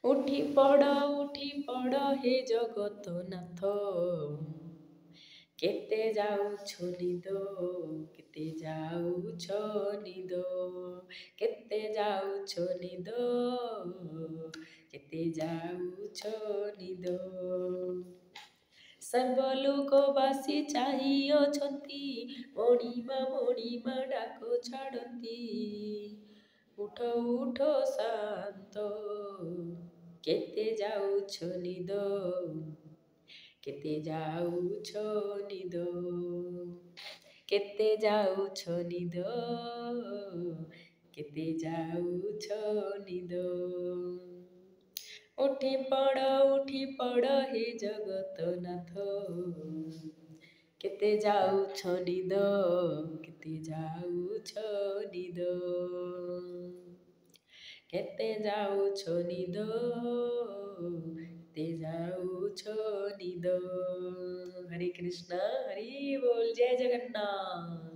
ଉଠି ପଡ଼ ହେ ଜଗତ ନାଥ, କେତେ ଯାଉଛ ନିଦ, କେତେ ଯାଉଛ ନିଦ, କେତେ ଯାଉଛ ନିଦ, କେତେ ଯାଉଛ ନିଦ। ସର୍ବଲୋକବାସୀ ଚାହିଁ ଅଛନ୍ତି, ମଣିମା ଡାକ ଛାଡ଼ନ୍ତି। ଉଠ ଉଠ ଶାନ୍ତ, କେତେ ଯାଉଛ ନିଦ, କେତେ ଯାଉଛ ନିଦ, କେତେ ଯାଉଛ ନିଦ, କେତେ ଯାଉଛ ନିଦ। ଉଠି ପଡ଼ ହେ ଜଗତନାଥ, କେତେ ଯାଉଛ ନିଦ, କେତେ ଯାଉଛ ନିଦ, କେତେ ଯାଉଛ ନିଦ, କେତେ ଯାଉଛ ନିଦ। ହରେ କୃଷ୍ଣ, ହରି ବୋଲ, ଜୟ ଜଗନ୍ନାଥ।